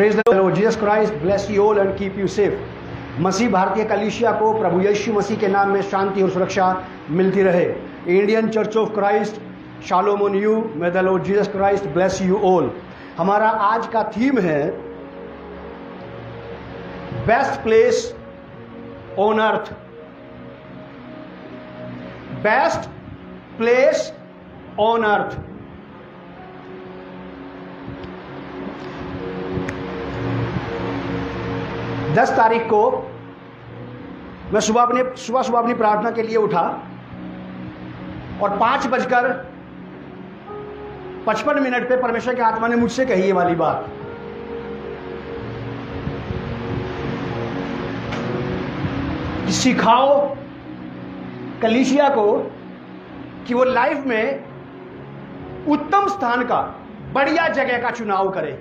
Praise the Lord Jesus Christ, bless you all and keep you safe. मसीह भारतीय कलीसिया को प्रभु यीशु मसीह के नाम में शांति और सुरक्षा मिलती रहे। Indian church of Christ, shalom on you, may the Lord Jesus Christ bless you all. हमारा आज का थीम है best place on earth. Best place on earth. दस तारीख को मैं सुबह अपनी प्रार्थना के लिए उठा और 5:55 पे परमेश्वर की आत्मा ने मुझसे कही ये वाली बात कि सिखाओ कलीसिया को कि वो लाइफ में उत्तम स्थान का, बढ़िया जगह का चुनाव करे।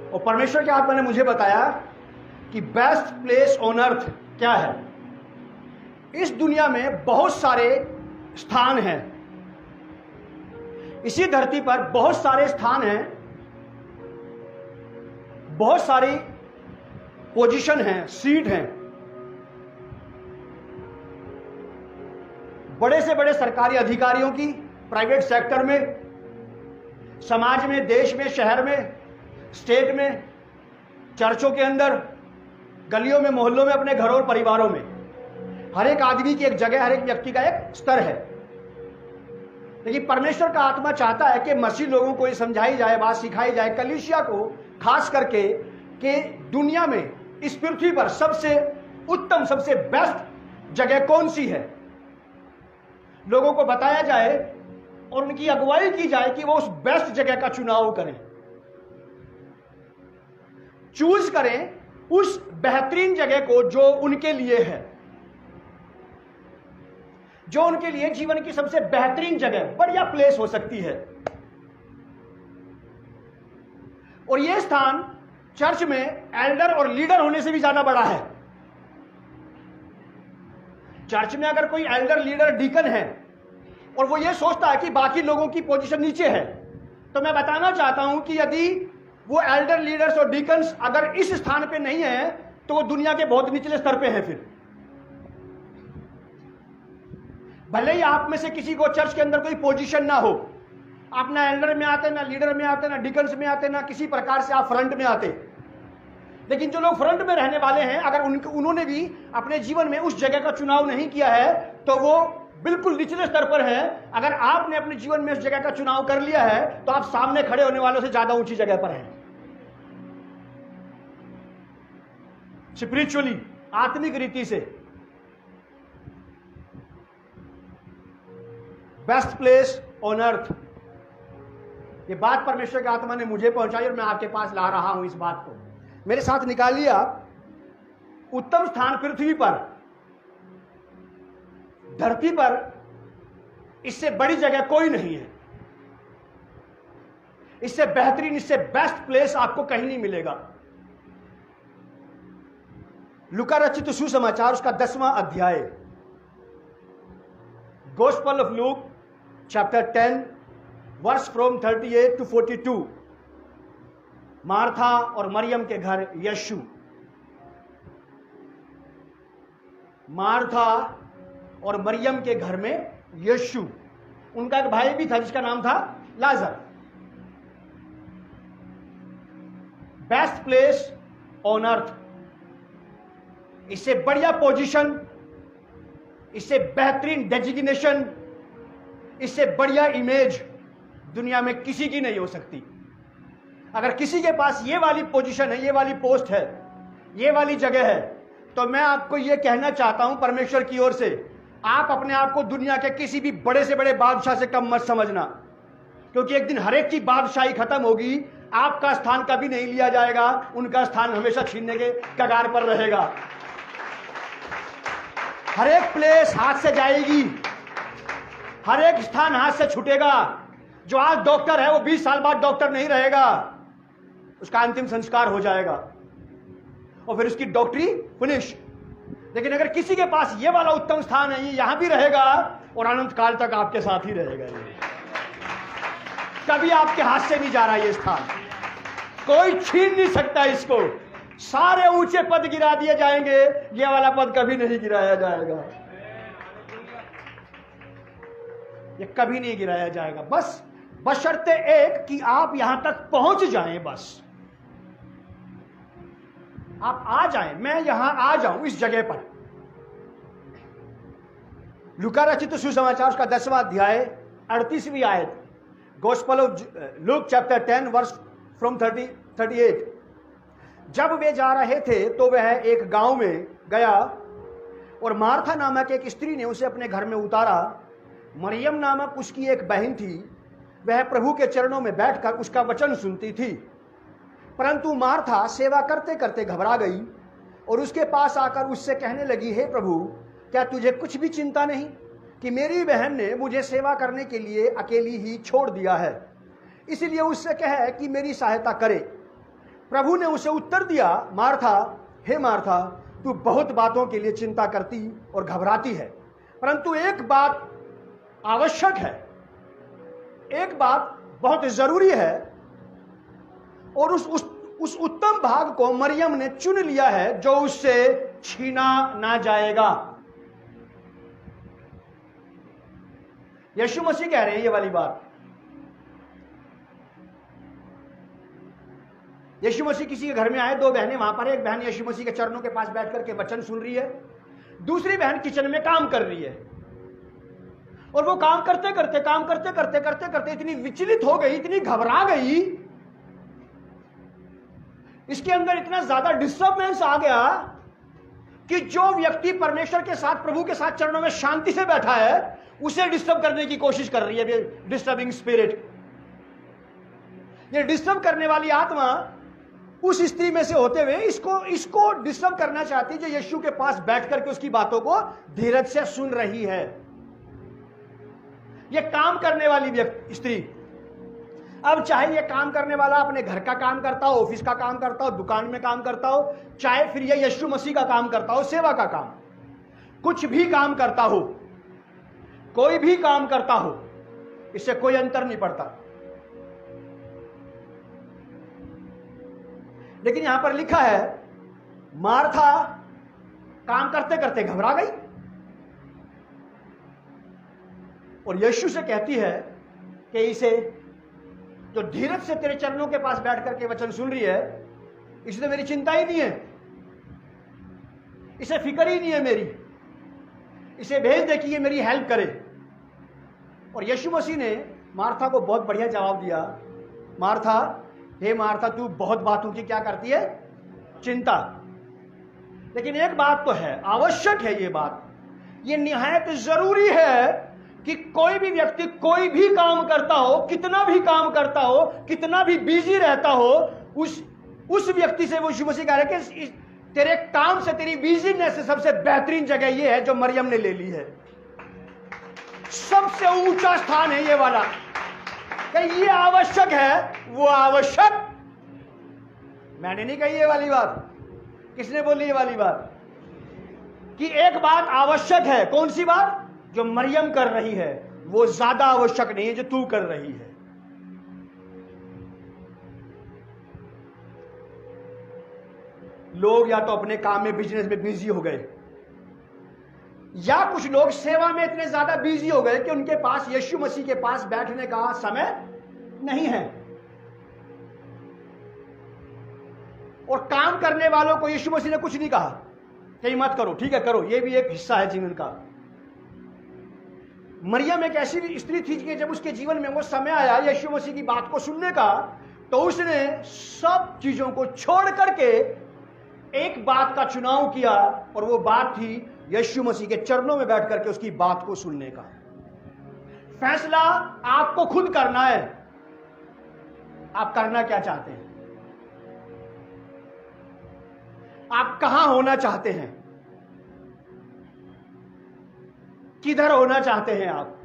और परमेश्वर के आत्मा ने मुझे बताया कि बेस्ट प्लेस ऑन अर्थ क्या है। इस दुनिया में बहुत सारे स्थान हैं, इसी धरती पर बहुत सारे स्थान हैं, बहुत सारी पोजीशन हैं, सीट हैं। बड़े से बड़े सरकारी अधिकारियों की, प्राइवेट सेक्टर में, समाज में, देश में, शहर में, स्टेट में, चर्चों के अंदर, गलियों में, मोहल्लों में, अपने घरों और परिवारों में, हर एक आदमी की एक जगह, हर एक व्यक्ति का एक स्तर है। लेकिन परमेश्वर का आत्मा चाहता है कि मसीह लोगों को ये समझाई जाए, बात सिखाई जाए, कलीसिया को खास करके, कि दुनिया में, इस पृथ्वी पर सबसे उत्तम, सबसे बेस्ट जगह कौन सी है। लोगों को बताया जाए और उनकी अगुवाई की जाए कि वो उस बेस्ट जगह का चुनाव करें, चूज करें उस बेहतरीन जगह को जो उनके लिए है, जो उनके लिए जीवन की सबसे बेहतरीन जगह, बढ़िया प्लेस हो सकती है। और यह स्थान चर्च में एल्डर और लीडर होने से भी ज्यादा बड़ा है। चर्च में अगर कोई एल्डर, लीडर, डीकन है और वो ये सोचता है कि बाकी लोगों की पोजीशन नीचे है, तो मैं बताना चाहता हूं कि यदि वो एल्डर, लीडर्स और डीकन्स अगर इस स्थान पे नहीं है तो वो दुनिया के बहुत निचले स्तर पे है। फिर भले ही आप में से किसी को चर्च के अंदर कोई पोजीशन ना हो, आप ना एल्डर में आते, ना लीडर में आते, ना डीकन्स में आते, ना किसी प्रकार से आप फ्रंट में आते, लेकिन जो लोग फ्रंट में रहने वाले हैं, अगर उन्होंने भी अपने जीवन में उस जगह का चुनाव नहीं किया है तो वो बिल्कुल निचले स्तर पर है। अगर आपने अपने जीवन में उस जगह का चुनाव कर लिया है तो आप सामने खड़े होने वालों से ज्यादा ऊंची जगह पर हैं। स्पिरिचुअली, आत्मिक रीति से बेस्ट प्लेस ऑन अर्थ, ये बात परमेश्वर के आत्मा ने मुझे पहुंचाई और मैं आपके पास ला रहा हूं। इस बात को मेरे साथ निकाल लिया। उत्तम स्थान पृथ्वी पर, धरती पर इससे बड़ी जगह कोई नहीं है, इससे बेहतरीन, इससे बेस्ट प्लेस आपको कहीं नहीं मिलेगा। लूका रचित सुसमाचार, उसका 10वां अध्याय, gospel of Luke chapter 10 verse from 38 to 42। Martha और मरियम के घर यीशु। मार्था और मरियम के घर में यीशु, उनका एक भाई भी था जिसका नाम था लाजर। बेस्ट प्लेस ऑन अर्थ, इससे बढ़िया पोजीशन, इससे बेहतरीन डेजिग्नेशन, इससे बढ़िया इमेज दुनिया में किसी की नहीं हो सकती। अगर किसी के पास ये वाली पोजीशन है, ये वाली पोस्ट है, ये वाली जगह है, तो मैं आपको ये कहना चाहता हूं परमेश्वर की ओर से, आप अपने आप को दुनिया के किसी भी बड़े से बड़े बादशाह से कम मत समझना, क्योंकि एक दिन हर एक की बादशाही खत्म होगी, आपका स्थान कभी नहीं लिया जाएगा, उनका स्थान हमेशा छीनने के कगार पर रहेगा। हर एक प्लेस हाथ से जाएगी, हर एक स्थान हाथ से छूटेगा। जो आज डॉक्टर है वो 20 साल बाद डॉक्टर नहीं रहेगा, उसका अंतिम संस्कार हो जाएगा और फिर उसकी डॉक्टरी फिनिश। लेकिन अगर किसी के पास ये वाला उत्तम स्थान है, ये यहां भी रहेगा और अनंत काल तक आपके साथ ही रहेगा। कभी आपके हाथ से नहीं जा रहा ये स्थान, कोई छीन नहीं सकता इसको। सारे ऊंचे पद गिरा दिए जाएंगे, ये वाला पद कभी नहीं गिराया जाएगा, ये कभी नहीं गिराया जाएगा। बस बशर्ते एक कि आप यहां तक पहुंच जाएं, बस आप आ जाएं, मैं यहां आ जाऊं इस जगह पर। लूका रचित सुसमाचार उसका 10वां अध्याय 38वीं आयत, gospel of Luke chapter 10 verse from 38। जब वे जा रहे थे तो वह एक गांव में गया और मार्था नामक एक स्त्री ने उसे अपने घर में उतारा। मरियम नामक उसकी एक बहन थी, वह प्रभु के चरणों में बैठकर उसका वचन सुनती थी। परंतु मार्था सेवा करते करते घबरा गई और उसके पास आकर उससे कहने लगी, हे प्रभु, क्या तुझे कुछ भी चिंता नहीं कि मेरी बहन ने मुझे सेवा करने के लिए अकेली ही छोड़ दिया है? इसलिए उससे कह कि मेरी सहायता करे। प्रभु ने उसे उत्तर दिया, मार्था, हे मार्था, तू बहुत बातों के लिए चिंता करती और घबराती है, परंतु एक बात आवश्यक है, एक बात बहुत जरूरी है, और उस उत्तम भाग को मरियम ने चुन लिया है जो उससे छीना ना जाएगा। यीशु मसीह कह रहे हैं ये वाली बात। यीशु मसीह किसी के घर में आए, दो बहनें वहां पर, एक बहन यीशु मसीह के चरणों के पास बैठ करके वचन सुन रही है, दूसरी बहन किचन में काम कर रही है। और वो काम करते करते इतनी विचलित हो गई, इतनी घबरा गई, इसके अंदर इतना ज्यादा डिस्टर्बेंस आ गया कि जो व्यक्ति परमेश्वर के साथ, प्रभु के साथ चरणों में शांति से बैठा है, उसे डिस्टर्ब करने की कोशिश कर रही है डिस्टर्बिंग स्पिरिट। ये डिस्टर्ब करने वाली आत्मा उस स्त्री में से होते हुए इसको डिस्टर्ब करना चाहती है, जो यीशु के पास बैठ करके उसकी बातों को धीरज से सुन रही है। ये काम करने वाली स्त्री, अब चाहे ये काम करने वाला अपने घर का काम करता हो, ऑफिस का काम करता हो, दुकान में काम करता हो, चाहे फिर ये यीशु मसीह का काम करता हो, सेवा का काम, कुछ भी काम करता हो, कोई भी काम करता हो, इससे कोई अंतर नहीं पड़ता। लेकिन यहां पर लिखा है, मार्था काम करते करते घबरा गई और यीशु से कहती है कि इसे, जो धीरज से तेरे चरणों के पास बैठ करके वचन सुन रही है, इसे तो मेरी चिंता ही नहीं है, इसे फिक्र ही नहीं है मेरी, इसे भेज दे कि ये मेरी हेल्प करे। और यीशु मसीह ने मार्था को बहुत बढ़िया जवाब दिया, मार्था, हे मार्था, तू बहुत बातों की क्या करती है, चिंता। लेकिन एक बात तो है, आवश्यक है ये बात, ये निहायत जरूरी है कि कोई भी व्यक्ति कोई भी काम करता हो, कितना भी काम करता हो, कितना भी बिजी रहता हो, उस व्यक्ति से वो यीशु मसीह कह रहे हैं कि तेरे काम से, तेरी बिजीनेस से सबसे बेहतरीन जगह ये है जो मरियम ने ले ली है। सबसे ऊंचा स्थान है ये वाला, कि ये आवश्यक है, वो आवश्यक। मैंने नहीं कही ये वाली बात, किसने बोली ये वाली बात? कि एक बात आवश्यक है, कौन सी बात? जो मरियम कर रही है वो ज्यादा आवश्यक नहीं है जो तू कर रही है। लोग या तो अपने काम में, बिजनेस में बिजी हो गए, या कुछ लोग सेवा में इतने ज्यादा बिजी हो गए कि उनके पास यीशु मसीह के पास बैठने का समय नहीं है। और काम करने वालों को यीशु मसीह ने कुछ नहीं कहा कि मत करो, ठीक है करो, ये भी एक हिस्सा है जीवन का। मरियम एक ऐसी स्त्री थी कि जब उसके जीवन में वो समय आया यीशु मसीह की बात को सुनने का, तो उसने सब चीजों को छोड़ करके एक बात का चुनाव किया, और वो बात थी यीशु मसीह के चरणों में बैठ करके उसकी बात को सुनने का। फैसला आपको खुद करना है, आप करना क्या चाहते हैं, आप कहां होना चाहते हैं, किधर होना चाहते हैं आप।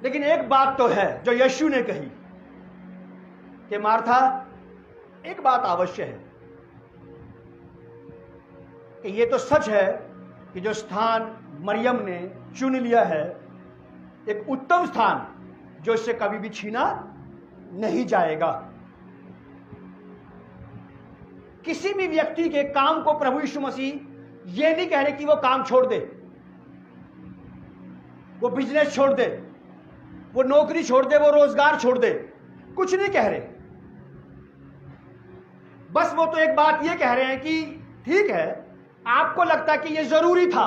लेकिन एक बात तो है जो यीशु ने कही कि मार्था, एक बात अवश्य है कि ये तो सच है कि जो स्थान मरियम ने चुन लिया है, एक उत्तम स्थान जो इससे कभी भी छीना नहीं जाएगा। किसी भी व्यक्ति के काम को प्रभु यीशु मसीह यह नहीं कह रहे कि वो काम छोड़ दे, वो बिजनेस छोड़ दे, वो नौकरी छोड़ दे, वो रोजगार छोड़ दे, कुछ नहीं कह रहे। बस वो तो एक बात ये कह रहे हैं कि ठीक है, आपको लगता कि ये जरूरी था,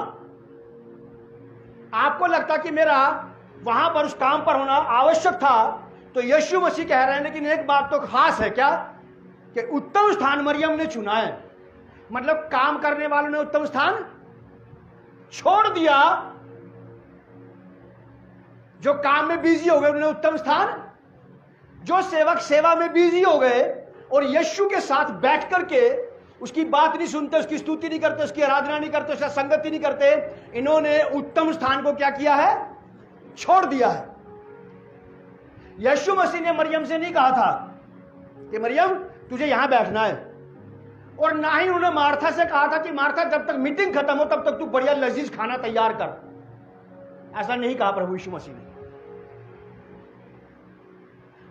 आपको लगता कि मेरा वहां पर उस काम पर होना आवश्यक था, तो यीशु मसीह कह रहे हैं लेकिन एक बात तो खास है, क्या कि उत्तम स्थान मरियम ने चुना है। मतलब काम करने वालों ने उत्तम स्थान छोड़ दिया, जो काम में बिजी हो गए उन्होंने उत्तम स्थान, जो सेवक सेवा में बिजी हो गए और यीशु के साथ बैठ करके उसकी बात नहीं सुनते, उसकी स्तुति नहीं करते, उसकी आराधना नहीं करते, उसका संगति नहीं करते, इन्होंने उत्तम स्थान को क्या किया है? छोड़ दिया है। यीशु मसीह ने मरियम से नहीं कहा था कि मरियम तुझे यहां बैठना है, और ना ही उन्होंने मार्था से कहा था कि मार्था जब तक मीटिंग खत्म हो तब तक तू बढ़िया लजीज खाना तैयार कर। ऐसा नहीं कहा प्रभु यीशु मसीह ने।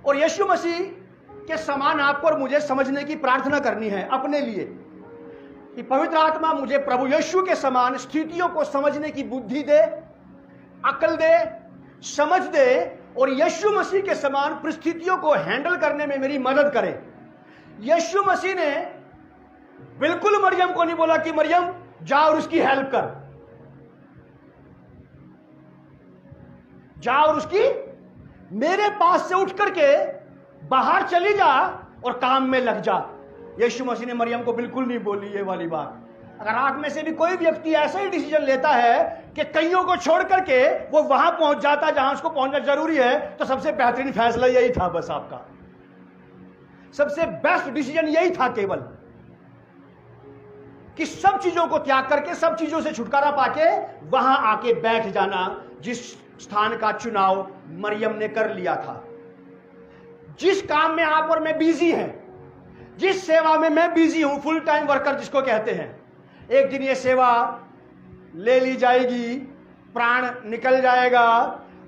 और यीशु मसीह के समान आपको और मुझे समझने की प्रार्थना करनी है अपने लिए कि पवित्र आत्मा मुझे प्रभु यीशु के समान स्थितियों को समझने की बुद्धि दे, अकल दे, समझ दे, और यीशु मसीह के समान परिस्थितियों को हैंडल करने में मेरी मदद करे। यीशु मसीह ने बिल्कुल मरियम को नहीं बोला कि मरियम जा और उसकी हेल्प कर, जा और उसकी मेरे पास से उठ करके बाहर चली जा और काम में लग जा। यीशु मसीह ने मरियम को बिल्कुल नहीं बोली ये वाली बात। अगर आप में से भी कोई व्यक्ति ऐसा ही डिसीजन लेता है कि कईयों को छोड़ करके वो वहां पहुंच जाता जहां उसको पहुंचना जरूरी है, तो सबसे बेहतरीन फैसला यही था। बस आपका सबसे बेस्ट डिसीजन यही था केवल कि सब चीजों को त्याग करके, सब चीजों से छुटकारा पाके वहां आके बैठ जाना, जिस स्थान का चुनाव मरियम ने कर लिया था। जिस काम में आप और मैं बिजी हैं, जिस सेवा में मैं बिजी हूं, फुल टाइम वर्कर जिसको कहते हैं, एक दिन ये सेवा ले ली जाएगी, प्राण निकल जाएगा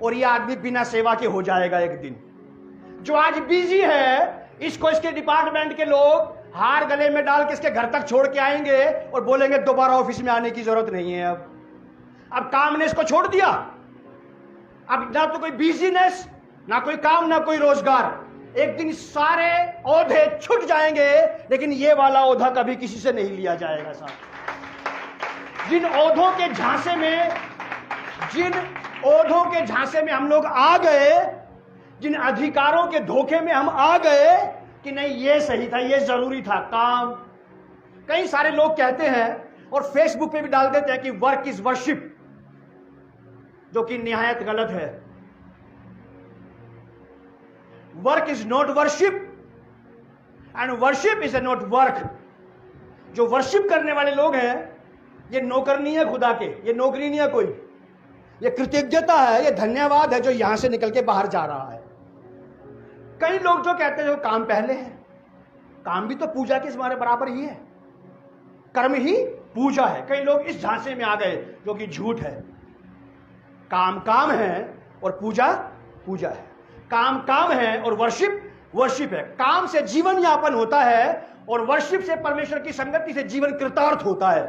और ये आदमी बिना सेवा के हो जाएगा एक दिन। जो आज बिजी है, इसको इसके डिपार्टमेंट के लोग हार गले में डाल के इसके घर तक छोड़ के आएंगे और बोलेंगे दोबारा ऑफिस में आने की जरूरत नहीं है। अब काम ने इसको छोड़ दिया, अब ना तो कोई बिजीनेस, ना कोई काम, ना कोई रोजगार। एक दिन सारे ओहदे छूट जाएंगे, लेकिन ये वाला ओहदा कभी किसी से नहीं लिया जाएगा साहब। जिन ओहदों के झांसे में हम लोग आ गए, जिन अधिकारों के धोखे में हम आ गए कि नहीं ये सही था, ये जरूरी था काम। कई सारे लोग कहते हैं और फेसबुक पे भी डाल देते हैं कि वर्क इज वर्शिप, जो कि निहायत गलत है। Work is not worship and worship is not work. जो वर्शिप करने वाले लोग हैं, ये नौकर नहीं है खुदा के, ये नौकरी नहीं है कोई, ये कृतज्ञता है, ये धन्यवाद है जो यहां से निकल के बाहर जा रहा है। कई लोग जो कहते हैं जो काम पहले है, काम भी तो पूजा के हमारे बराबर ही है, कर्म ही पूजा है। कई लोग इस झांसे में आ गए जो कि झूठ है। काम काम है और पूजा पूजा है, काम काम है और वर्शिप वर्शिप है। काम से जीवन यापन होता है और वर्शिप से, परमेश्वर की संगति से जीवन कृतार्थ होता है।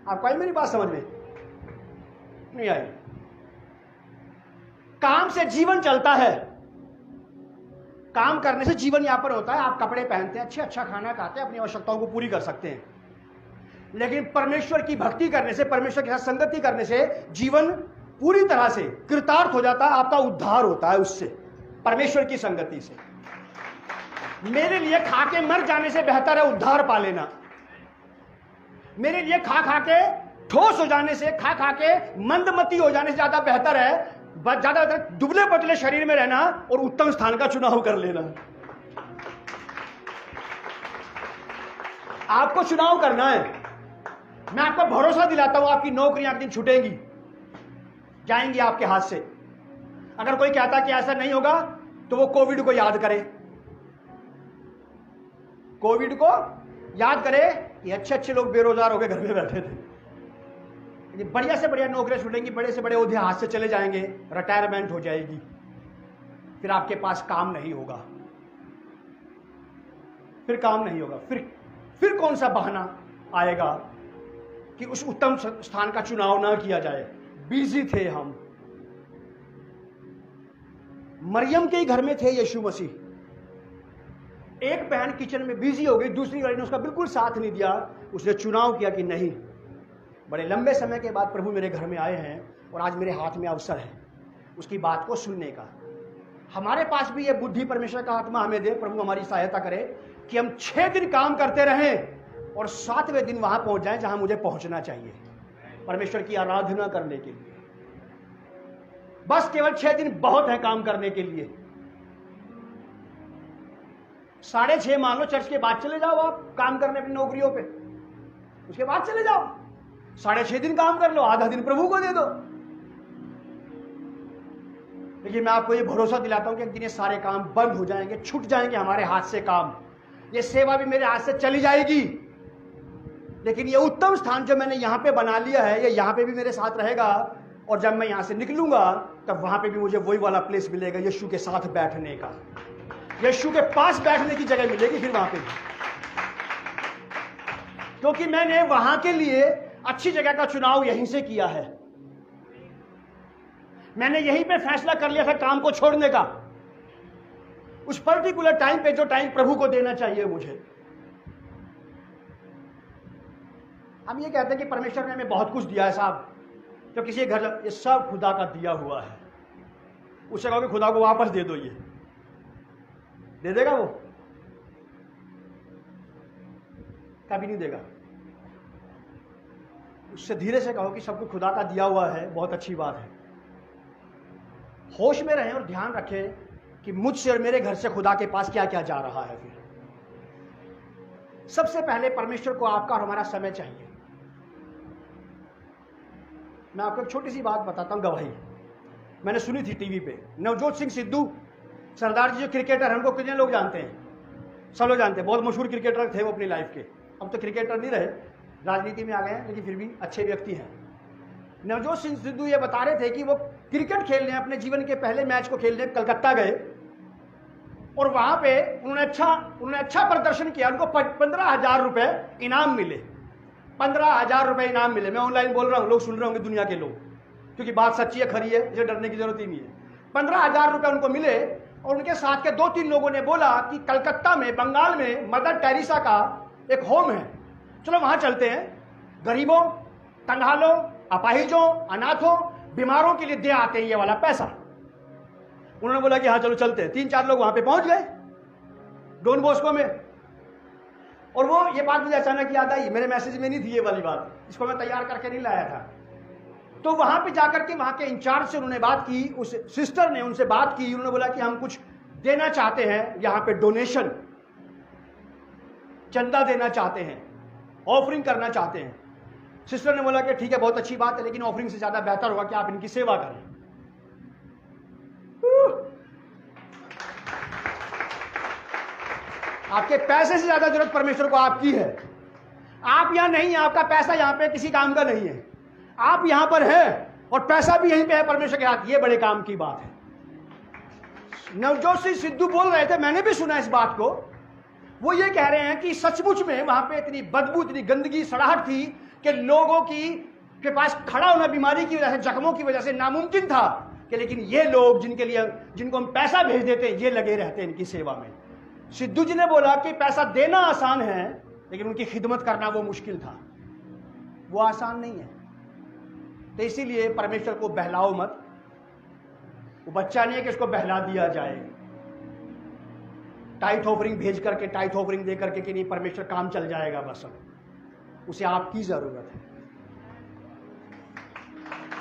आपको आई मेरी बात समझ में? नहीं आई? काम से जीवन चलता है, काम करने से जीवन यापन होता है। आप कपड़े पहनते हैं, अच्छा खाना खाते हैं, अपनी आवश्यकताओं को पूरी कर सकते हैं, लेकिन परमेश्वर की भक्ति करने से, परमेश्वर के साथ संगति करने से जीवन पूरी तरह से कृतार्थ हो जाता है। आपका उद्धार होता है उससे, परमेश्वर की संगति से। मेरे लिए खा के मर जाने से बेहतर है उद्धार पा लेना। मेरे लिए खा खा के ठोस हो जाने से, खा खा के मंदमती हो जाने से ज्यादा बेहतर है ज्यादा दुबले पतले शरीर में रहना और उत्तम स्थान का चुनाव कर लेना। आपको चुनाव करना है। मैं आपको भरोसा दिलाता हूं, आपकी नौकरियां एक दिन छूटेंगी, जाएंगी आपके हाथ से। अगर कोई कहता कि ऐसा नहीं होगा तो वो कोविड को याद करे, कोविड को याद करे कि अच्छे अच्छे लोग बेरोजगार होकर घर में बैठे थे। ये बढ़िया से बढ़िया नौकरियां छूटेंगी, बड़े से बड़े ओहदे हाथ से चले जाएंगे, रिटायरमेंट हो जाएगी, फिर आपके पास काम नहीं होगा, फिर काम नहीं होगा, फिर कौन सा बहाना आएगा कि उस उत्तम स्थान का चुनाव ना किया जाए। बिजी थे हम। मरियम के ही घर में थे यीशु मसीह। एक बहन किचन में बिजी हो गई, दूसरी वाली ने उसका बिल्कुल साथ नहीं दिया। उसने चुनाव किया कि नहीं, बड़े लंबे समय के बाद प्रभु मेरे घर में आए हैं और आज मेरे हाथ में अवसर है उसकी बात को सुनने का। हमारे पास भी ये बुद्धि परमेश्वर का आत्मा हमें दे, प्रभु हमारी सहायता करे कि हम 6 दिन काम करते रहें और 7वें दिन वहां पहुंच जाएं जहां मुझे पहुंचना चाहिए, परमेश्वर की आराधना करने के लिए। बस केवल 6 दिन बहुत है काम करने के लिए। 6:30 मान लो, चर्च के बाद चले जाओ आप काम करने अपनी नौकरियों पे, उसके बाद चले जाओ। 6.5 दिन काम कर लो, आधा दिन प्रभु को दे दो। लेकिन मैं आपको ये भरोसा दिलाता हूं कि एक दिन ये सारे काम बंद हो जाएंगे, छूट जाएंगे हमारे हाथ से काम। ये सेवा भी मेरे हाथ से चली जाएगी, लेकिन ये उत्तम स्थान जो मैंने यहां पे बना लिया है, ये यहां पे भी मेरे साथ रहेगा। और जब मैं यहां से निकलूंगा तब वहां पे भी मुझे वही वाला प्लेस मिलेगा, यीशु के साथ बैठने का, यीशु के पास बैठने की जगह मिलेगी फिर वहां पे, क्योंकि मैंने वहां के लिए अच्छी जगह का चुनाव यहीं से किया है। मैंने यहीं पे फैसला कर लिया था काम को छोड़ने का, उस पर्टिकुलर टाइम पे, जो टाइम प्रभु को देना चाहिए मुझे। हम ये कहते हैं कि परमेश्वर ने हमें बहुत कुछ दिया है साहब, तो किसी घर, ये सब खुदा का दिया हुआ है। उससे कहो कि खुदा को वापस दे दो, ये दे देगा वो? कभी नहीं देगा। उससे धीरे से कहो कि सब कुछ खुदा का दिया हुआ है, बहुत अच्छी बात है। होश में रहें और ध्यान रखें कि मुझसे और मेरे घर से खुदा के पास क्या क्या जा रहा है। फिर सबसे पहले परमेश्वर को आपका और हमारा समय चाहिए। मैं आपको एक छोटी सी बात बताता हूं, गवाही मैंने सुनी थी टीवी पे। नवजोत सिंह सिद्धू, सरदार जी जो क्रिकेटर हैं, उनको कितने लोग जानते हैं? सब लोग जानते हैं, बहुत मशहूर क्रिकेटर थे वो अपनी लाइफ के। अब तो क्रिकेटर नहीं रहे, राजनीति में आ गए हैं, लेकिन फिर भी अच्छे व्यक्ति हैं। नवजोत सिंह सिद्धू ये बता रहे थे कि वो क्रिकेट खेलने, अपने जीवन के पहले मैच को खेलने कलकत्ता गए और वहां पे उन्होंने अच्छा प्रदर्शन किया। उनको 15,000 रुपए इनाम मिले, 15,000 रुपए इनाम मिले। मैं ऑनलाइन बोल रहा हूं, लोग सुन रहे होंगे दुनिया के लोग, क्योंकि बात सच्ची है, खरी है, इसे डरने की जरूरत ही नहीं है। 15,000 रुपए उनको मिले और उनके साथ के 2-3 लोगों ने बोला कि कलकत्ता में, बंगाल में मदर टेरेसा का एक होम है, चलो वहां चलते हैं, गरीबों, कंगालों, अपाहिजों, अनाथों, बीमारों के लिए दे आते हैं ये वाला पैसा। उन्होंने बोला कि हाँ चलो चलते हैं। 3-4 लोग वहां पे पहुंच गए डॉन बॉस्को में। और वो ये बात मुझे अचानक याद आई, मेरे मैसेज में नहीं थी ये वाली बात, इसको मैं तैयार करके नहीं लाया था। तो वहां पे जाकर के वहां के इंचार्ज से उन्होंने बात की, उस सिस्टर ने उनसे बात की। उन्होंने बोला कि हम कुछ देना चाहते हैं, यहाँ पे डोनेशन, चंदा देना चाहते हैं, ऑफरिंग करना चाहते हैं। सिस्टर ने बोला कि ठीक है, बहुत अच्छी बात है, लेकिन ऑफरिंग से ज्यादा बेहतर होगा कि आप इनकी सेवा करें। आपके पैसे से ज्यादा जरूरत परमेश्वर को आपकी है। आप यहां नहीं, आपका पैसा यहां पे किसी काम का नहीं है। आप यहां पर हैं और पैसा भी यहीं पे है परमेश्वर के हाथ। ये बड़े काम की बात है। नवजोत सिंह सिद्धू बोल रहे थे, मैंने भी सुना इस बात को। वो ये कह रहे हैं कि सचमुच में वहां पे इतनी बदबू, इतनी गंदगी, सड़ाहट थी कि लोगों के पास खड़ा होना बीमारी की वजह से, जख्मों की वजह से नामुमकिन था कि, लेकिन ये लोग जिनको हम पैसा भेज देते हैं, ये लगे रहते हैं इनकी सेवा में। सिद्धू जी ने बोला कि पैसा देना आसान है, लेकिन उनकी खिदमत करना वो मुश्किल था, वो आसान नहीं है। तो इसीलिए परमेश्वर को बहलाओ मत। वो बच्चा नहीं है कि उसको बहला दिया जाए, टाइट ऑफरिंग भेज करके, टाइट ऑफरिंग दे करके कि नहीं परमेश्वर काम चल जाएगा, बस उसे आपकी जरूरत है।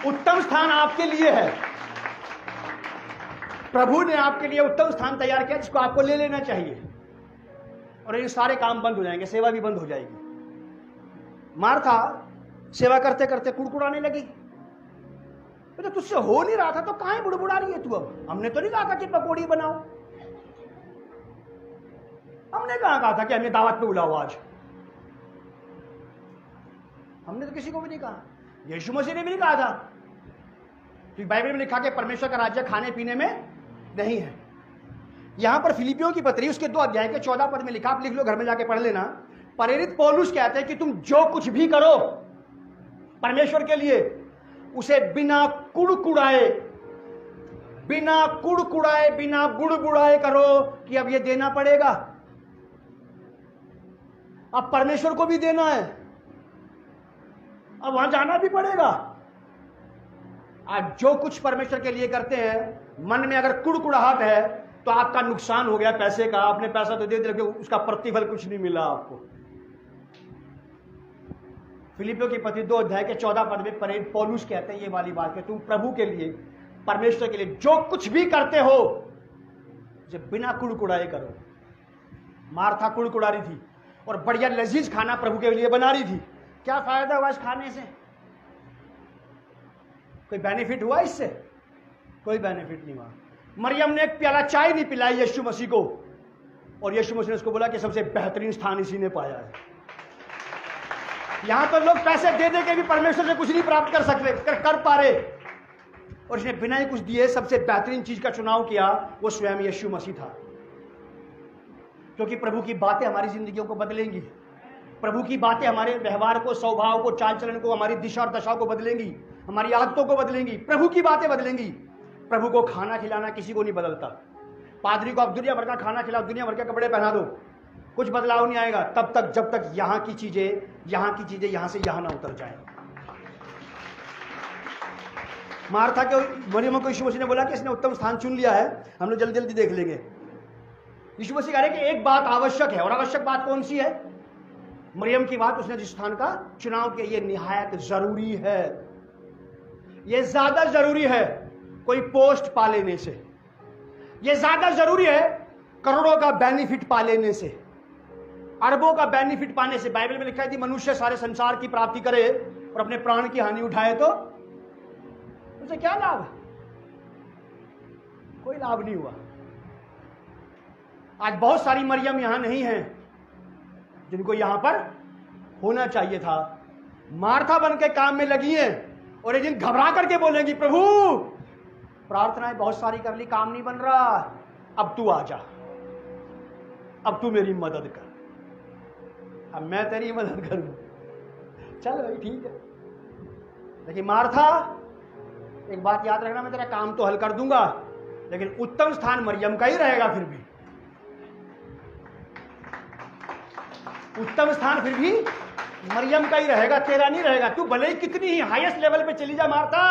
उत्तम स्थान आपके लिए है। प्रभु ने आपके लिए उत्तम स्थान तैयार किया जिसको आपको ले लेना चाहिए, और ये सारे काम बंद हो जाएंगे, सेवा भी बंद हो जाएगी। मार्था सेवा करते करते कुड़कुड़ाने लगी, तो तुझसे हो नहीं रहा था तो काहे बुड़बुड़ा रही है तू? अब हमने तो नहीं कहा था कि पकौड़ी बनाओ, हमने कहा था कि हमें दावत पे बुलाओ आज, हमने तो किसी को भी नहीं कहा। यीशु मसीह ने भी नहीं कहा था, क्योंकि बाइबल में लिखा कि परमेश्वर का राज्य खाने पीने में नहीं है। यहां पर फिलिपियों की पत्री उसके 2 अध्याय के 14 पद में लिखा, आप लिख लो, घर में जाके पढ़ लेना। प्रेरित पौलुस कहते हैं कि तुम जो कुछ भी करो परमेश्वर के लिए, उसे बिना कुड़कुड़ाए, बिना गुड़गुड़ाए करो कि अब ये देना पड़ेगा, अब परमेश्वर को भी देना है, अब वहां जाना भी पड़ेगा। आज जो कुछ परमेश्वर के लिए करते हैं, मन में अगर कुड़कुड़ाहट है तो आपका नुकसान हो गया पैसे का। आपने पैसा तो दे दिया, उसका प्रतिफल कुछ नहीं मिला आपको। फिलिपियों की पत्री 2 अध्याय के 14 पद में प्रेरित पौलुस कहते हैं ये वाली बात कि तुम प्रभु के लिए, परमेश्वर के लिए जो कुछ भी करते हो उसे बिना कुड़कुड़ाए करो। मार्था कुड़कुड़ा रही थी और बढ़िया लजीज खाना प्रभु के लिए बना रही थी। क्या फायदा हुआ इस खाने से? कोई बेनिफिट हुआ इससे? कोई बेनिफिट नहीं हुआ। मरियम ने एक प्याला चाय नहीं पिलाई यीशु मसीह को, और यीशु मसीह ने उसको बोला कि सबसे बेहतरीन स्थान इसी ने पाया है। यहां तो लोग पैसे दे दे के भी परमेश्वर से कुछ नहीं प्राप्त कर सकते, कर पा रहे, और इसने बिना ही कुछ दिए सबसे बेहतरीन चीज का चुनाव किया, वो स्वयं यीशु मसीह था। क्योंकि प्रभु की बातें हमारी जिंदगियों को बदलेंगी, प्रभु की बातें हमारे व्यवहार को, स्वभाव को, चाल चलन को, हमारी दिशा और दशा को बदलेंगी, हमारी आदतों को बदलेंगी, प्रभु की बातें बदलेंगी। प्रभु को खाना खिलाना किसी को नहीं बदलता। पादरी को आप दुनिया भर का खाना खिलाओ, दुनिया भर के कपड़े पहना दो, कुछ बदलाव नहीं आएगा तब तक जब तक यहां की चीजें यहां से यहां ना उतर जाए। मार्था के मरियम को यीशु मसीह ने बोला कि इसने उत्तम स्थान चुन लिया है। हम लोग जल्दी जल्दी देख लेंगे। यीशु मसीह कह रहे हैं कि एक बात आवश्यक है, और आवश्यक बात कौन सी है? मरियम की बात, उसने जिस स्थान का चुनाव किया ये निहायत जरूरी है, ये ज्यादा जरूरी है कोई पोस्ट पा लेने से, ये ज्यादा जरूरी है करोड़ों का बेनिफिट पा लेने से, अरबों का बेनिफिट पाने से। बाइबल में लिखा है कि मनुष्य सारे संसार की प्राप्ति करे और अपने प्राण की हानि उठाए तो उसे क्या लाभ? कोई लाभ नहीं हुआ। आज बहुत सारी मरियम यहां नहीं है जिनको यहां पर होना चाहिए था। मार्था बन के काम में लगी है और एक दिन घबरा करके बोलेंगी, प्रभु प्रार्थनाएं बहुत सारी कर ली, काम नहीं बन रहा, अब तू आ जा, अब तू मेरी मदद कर, अब मैं तेरी मदद करूं। चल भाई ठीक है। लेकिन मार्था, एक बात याद रखना, मैं तेरा काम तो हल कर दूंगा, लेकिन उत्तम स्थान मरियम का ही रहेगा। फिर भी उत्तम स्थान फिर भी मरियम का ही रहेगा, तेरा नहीं रहेगा। तू भले ही कितनी ही हाईएस्ट लेवल पे चली जा मार्था,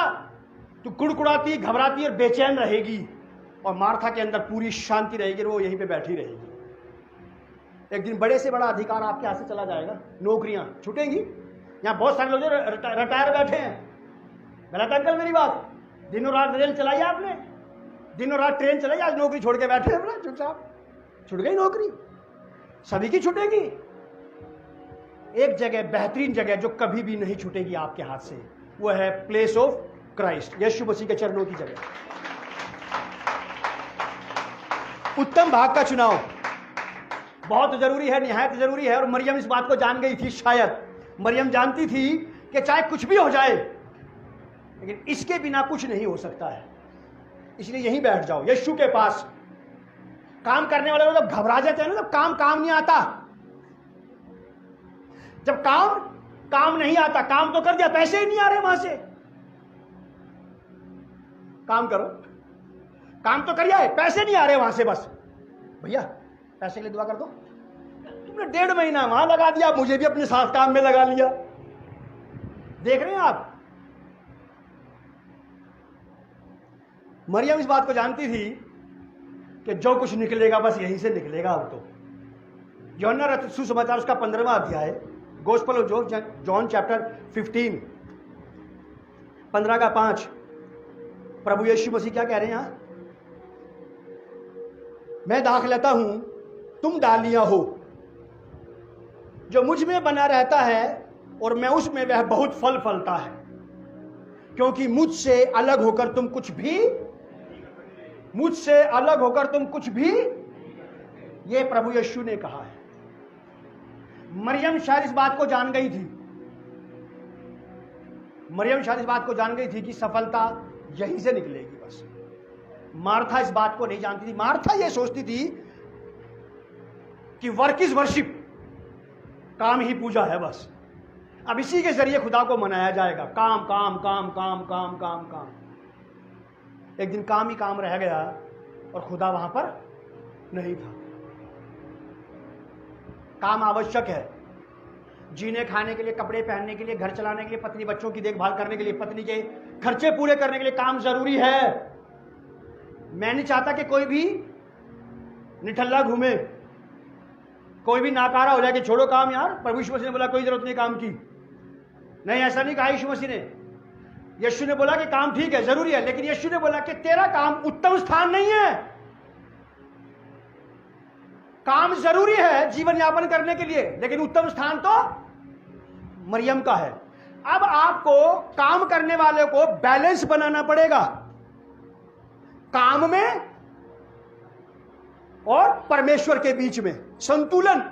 तू कुड़कुड़ाती, घबराती और बेचैन रहेगी, और मार्था के अंदर पूरी शांति रहेगी, वो यहीं पे बैठी रहेगी। एक दिन बड़े से बड़ा अधिकार आपके हाथ से चला जाएगा, नौकरियां छूटेंगी। यहां बहुत सारे लोग जो रिटायर बैठे हैं, गलत अंकल मेरी बात, दिनों रात रेल चलाई आपने, दिनों रात ट्रेन चलाई, आज नौकरी छोड़ के बैठे हैं चुपचाप, छूट गई नौकरी, सभी की छूटेगी। एक जगह, बेहतरीन जगह जो कभी भी नहीं छूटेगी आपके हाथ से, वो है प्लेस ऑफ क्राइस्ट, यीशु मसीह के चरणों की जगह। उत्तम भाग का चुनाव बहुत जरूरी है, निहायत जरूरी है। और मरियम इस बात को जान गई थी। शायद मरियम जानती थी कि चाहे कुछ भी हो जाए, लेकिन इसके बिना कुछ नहीं हो सकता है, इसलिए यहीं बैठ जाओ यीशु के पास। काम करने वाले लोग जब घबरा जाते हैं ना, जब काम नहीं आता, जब काम नहीं आता, काम तो कर दिया, पैसे ही नहीं आ रहे वहां से, काम करो, काम तो कर दिया, पैसे नहीं आ रहे वहां से, बस भैया पैसे के लिए दुआ कर दो। तुमने 1.5 महीना वहां लगा दिया, मुझे भी अपने साथ काम में लगा लिया। देख रहे हैं आप, मरियम इस बात को जानती थी कि जो कुछ निकलेगा बस यहीं से निकलेगा। अब तो यूहन्ना सुसमाचार उसका 15वां अध्याय, गोस्पेल ऑफ जॉन चैप्टर 15, 15:5, प्रभु यीशु मसीह क्या कह रहे हैं यहां? मैं दाख लेता हूं, तुम डालियां हो, जो मुझ में बना रहता है और मैं उसमें, वह बहुत फल फलता है, क्योंकि मुझसे अलग होकर तुम कुछ भी, ये प्रभु यीशु ने कहा है। मरियम शायद इस बात को जान गई थी। मरियम शायद इस बात को जान गई थी कि सफलता यहीं से निकलेगी बस। मार्था इस बात को नहीं जानती थी। मार्था ये सोचती थी कि वर्क इज वर्शिप, काम ही पूजा है बस। अब इसी के जरिए खुदा को मनाया जाएगा। काम काम काम काम काम काम काम। एक दिन काम ही काम रह गया और खुदा वहां पर नहीं था। काम आवश्यक है, जीने खाने के लिए, कपड़े पहनने के लिए, घर चलाने के लिए, पत्नी बच्चों की देखभाल करने के लिए, पत्नी के खर्चे पूरे करने के लिए काम जरूरी है। मैं नहीं चाहता कि कोई भी निठल्ला घूमे, कोई भी नाकारा हो जाए कि छोड़ो काम यार, प्रभु यीशु मसीह ने बोला कोई जरूरत नहीं काम की। नहीं, ऐसा नहीं कहा यीशु मसीह ने। यीशु ने बोला कि काम ठीक है, जरूरी है, लेकिन यीशु ने बोला कि तेरा काम उत्तम स्थान नहीं है। काम जरूरी है जीवन यापन करने के लिए, लेकिन उत्तम स्थान तो मरियम का है। अब आपको काम करने वाले को बैलेंस बनाना पड़ेगा, काम में और परमेश्वर के बीच में संतुलन।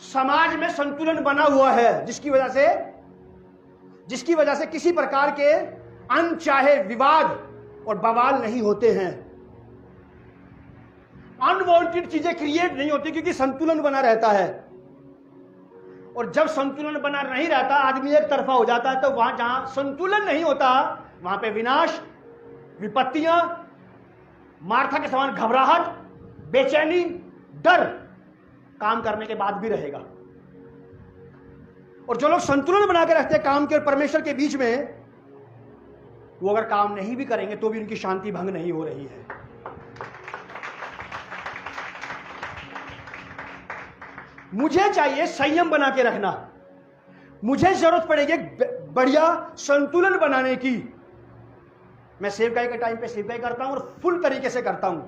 समाज में संतुलन बना हुआ है, जिसकी वजह से किसी प्रकार के अनचाहे विवाद और बवाल नहीं होते हैं, अनवांटेड चीजें क्रिएट नहीं होती, क्योंकि संतुलन बना रहता है। और जब संतुलन बना नहीं रहता, आदमी एक तरफा हो जाता है, तो वहां जहां संतुलन नहीं होता वहां पे विनाश, विपत्तियां, मार्था के समान घबराहट, बेचैनी, डर काम करने के बाद भी रहेगा। और जो लोग संतुलन बना के रखते हैं काम के और परमेश्वर के बीच में, वो अगर काम नहीं भी करेंगे तो भी उनकी शांति भंग नहीं हो रही है। मुझे चाहिए संयम बना के रखना। मुझे जरूरत पड़ेगी बढ़िया संतुलन बनाने की। मैं सेवकाई के टाइम पे सेवकाई करता हूं और फुल तरीके से करता हूं,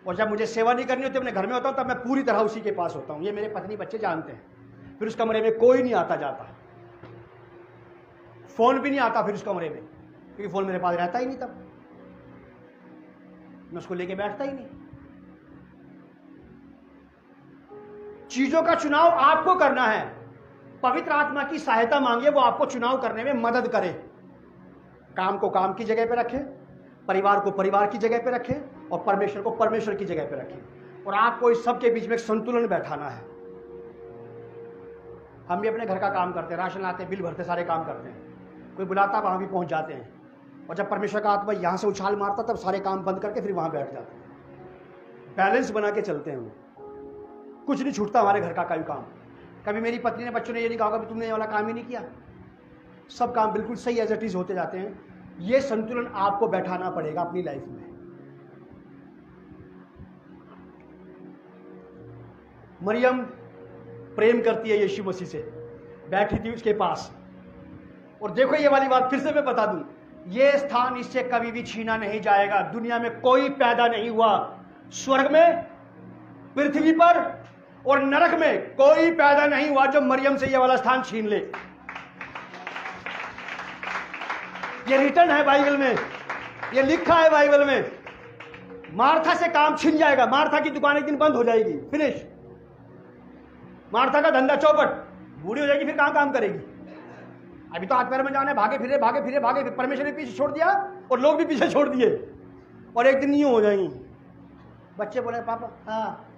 और जब मुझे सेवा नहीं करनी होती, अपने घर में होता हूं, तब मैं पूरी तरह उसी के पास होता हूं। ये मेरे पत्नी बच्चे जानते हैं। फिर उस कमरे में कोई नहीं आता जाता, फोन भी नहीं आता फिर उस कमरे में, क्योंकि फोन मेरे पास रहता ही नहीं, तब मैं उसको लेके बैठता ही नहीं। चीजों का चुनाव आपको करना है। पवित्र आत्मा की सहायता मांगिए, वो आपको चुनाव करने में मदद करे। काम को काम की जगह पे रखें, परिवार को परिवार की जगह पे रखें, और परमेश्वर को परमेश्वर की जगह पे रखें। और आपको इस सब के बीच में एक संतुलन बैठाना है। हम भी अपने घर का काम करते हैं, राशन लाते हैं, बिल भरते, सारे काम करते हैं। कोई बुलाता वहां भी पहुंच जाते हैं, और जब परमेश्वर का आत्मा यहां से उछाल मारता, तब सारे काम बंद करके फिर वहां बैठ जाते हैं। बैलेंस बना के चलते हैं हम। कुछ नहीं छूटता हमारे घर का कोई काम। कभी मेरी पत्नी ने, बच्चों ने ये नहीं कहा कि तुमने ये वाला काम ही नहीं किया। सब काम बिल्कुल सही एज इट इज होते जाते हैं। ये संतुलन आपको बैठाना पड़ेगा अपनी लाइफ में। मरियम प्रेम करती है यीशु मसीह से, बैठी थी उसके पास। और देखो ये वाली बात फिर से मैं बता दूं, ये स्थान इससे कभी भी छीना नहीं जाएगा। दुनिया में कोई पैदा नहीं हुआ, स्वर्ग में, पृथ्वी पर और नरक में कोई पैदा नहीं हुआ जो मरियम से ये वाला स्थान छीन ले। ये रिटर्न है बाइबल में, ये लिखा है बाइबल में। मार्था से काम छिन जाएगा, मार्था की दुकान एक दिन बंद हो जाएगी, फिनिश। मार्था का धंधा चौपट, बूढ़ी हो जाएगी, फिर कहां काम करेगी। अभी तो हाथ पैर में जाने, भागे फिरे भागे फिरे भागे, परमेश्वर ने पीछे छोड़ दिया और लोग भी पीछे छोड़ दिए, और एक दिन यूं हो जाएंगी। बच्चे बोले पापा हाँ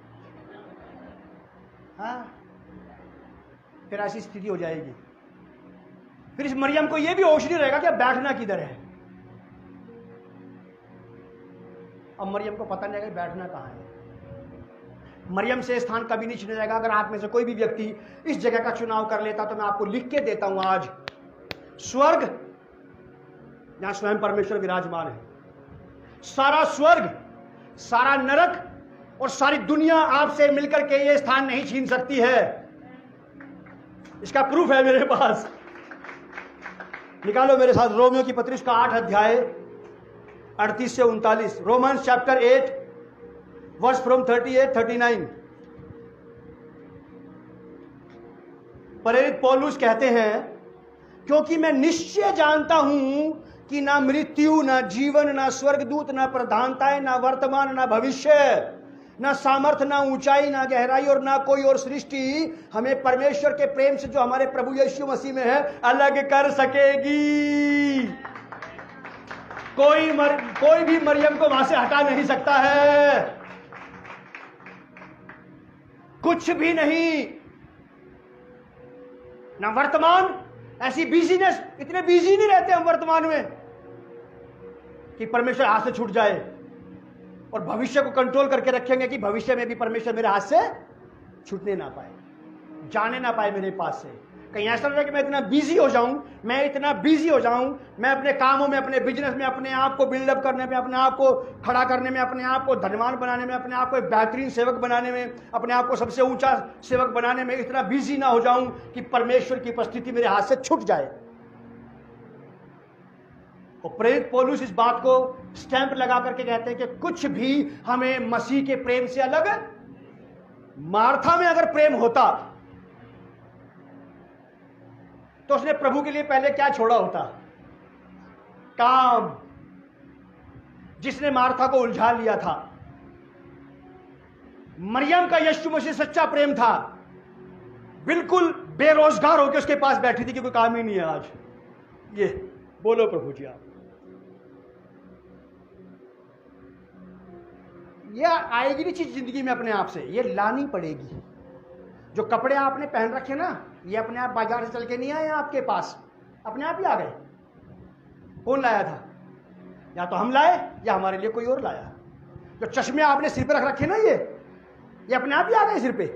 हाँ, फिर ऐसी स्थिति हो जाएगी। फिर इस मरियम को यह भी होश नहीं रहेगा कि अब बैठना किधर है। अब मरियम को पता नहीं रहेगा बैठना कहां है। मरियम से स्थान कभी नहीं छीना जाएगा। अगर आप में से कोई भी व्यक्ति इस जगह का चुनाव कर लेता, तो मैं आपको लिख के देता हूं आज, स्वर्ग जहां स्वयं परमेश्वर विराजमान है, सारा स्वर्ग, सारा नरक और सारी दुनिया आपसे मिलकर के ये स्थान नहीं छीन सकती है। इसका प्रूफ है मेरे पास। निकालो मेरे साथ रोमियो की पत्री का 8 अध्याय 38 से 39, रोमन्स चैप्टर 8 वर्स फ्रॉम 38-39। प्रेरित पौलुस कहते हैं, क्योंकि मैं निश्चय जानता हूं कि ना मृत्यु, ना जीवन, ना स्वर्गदूत, ना प्रधानताएं, ना वर्तमान, ना भविष्य, ना सामर्थ्य, ना ऊंचाई, ना गहराई और ना कोई और सृष्टि हमें परमेश्वर के प्रेम से जो हमारे प्रभु यीशु मसीह में है अलग कर सकेगी। कोई भी मरियम को वहां से हटा नहीं सकता है, कुछ भी नहीं। ना वर्तमान, ऐसी बिजीनेस, इतने बिजी नहीं रहते हम वर्तमान में कि परमेश्वर हाथ से छूट जाए, और भविष्य को कंट्रोल करके रखेंगे कि भविष्य में भी परमेश्वर मेरे हाथ से छूटने ना पाए, जाने ना पाए मेरे पास से। कहीं ऐसा लगे कि मैं इतना बिजी हो जाऊं, मैं अपने कामों में, अपने बिजनेस में, अपने आप को बिल्डअप करने में, अपने आप को खड़ा करने में, अपने आप को धनवान बनाने में, अपने आप को एक बेहतरीन सेवक बनाने में, अपने आप को सबसे ऊंचा सेवक बनाने में इतना बिजी ना हो जाऊं कि परमेश्वर की उपस्थिति मेरे हाथ से छूट जाए। और प्रेरित पौलुस इस बात को स्टैंप लगा करके कहते हैं कि कुछ भी हमें मसीह के प्रेम से अलग। मार्था में अगर प्रेम होता तो उसने प्रभु के लिए पहले क्या छोड़ा होता? काम। जिसने मार्था को उलझा लिया था। मरियम का यीशु मसीह सच्चा प्रेम था, बिल्कुल बेरोजगार होकर उसके पास बैठी थी कि कोई काम ही नहीं है आज। ये बोलो प्रभु जी आप। यह आएगी नहीं चीज जिंदगी में अपने आप से, ये लानी पड़ेगी। जो कपड़े आपने पहन रखे ना, ये अपने आप बाजार से चल के नहीं आए आपके पास, अपने आप ही आ गए। कौन लाया था? या तो हम लाए या हमारे लिए कोई और लाया। जो चश्मे आपने सिर पे रख रखे ना, ये अपने आप ही आ गए सिर पे।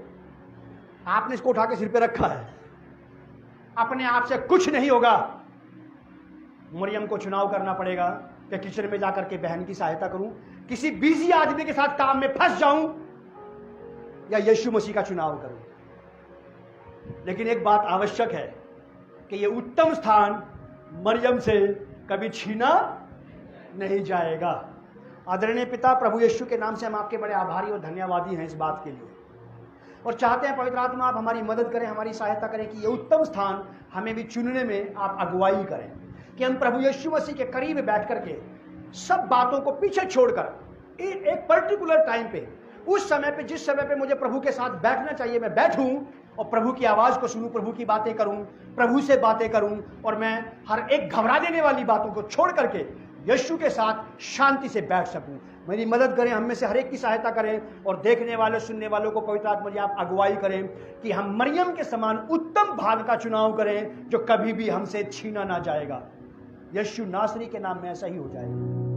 आपने इसको उठा के सिर पे रखा है, अपने आप से कुछ नहीं होगा। मरियम को चुनाव करना पड़ेगा कि किचन में जाकर के बहन की सहायता करूं, किसी बिजी आदमी के साथ काम में फंस जाऊं, या यीशु मसीह का चुनाव करूं। लेकिन एक बात आवश्यक है कि यह उत्तम स्थान मरियम से कभी छीना नहीं जाएगा। आदरणीय पिता, प्रभु यीशु के नाम से हम आपके बड़े आभारी और धन्यवादी हैं इस बात के लिए, और चाहते हैं पवित्र आत्मा आप हमारी मदद करें, हमारी सहायता करें कि यह उत्तम स्थान हमें भी चुनने में आप अगुवाई करें, कि हम प्रभु यीशु मसीह के करीब बैठ करके सब बातों को पीछे छोड़कर एक पर्टिकुलर टाइम पे, उस समय पे, जिस समय पे मुझे प्रभु के साथ बैठना चाहिए, मैं बैठूं और प्रभु की आवाज को सुनूं, प्रभु की बातें करूं, प्रभु से बातें करूं, और मैं हर एक घबरा देने वाली बातों को छोड़ करके यीशु के साथ शांति से बैठ सकूं। मेरी मदद करें, हम में से हर एक की सहायता करें, और देखने वाले, सुनने वालों को पवित्र आत्मा जी आप अगुवाई करें कि हम मरियम के समान उत्तम भाग का चुनाव करें जो कभी भी हमसे छीना ना जाएगा। यीशु नासरी के नाम में ऐसा ही हो जाएगा।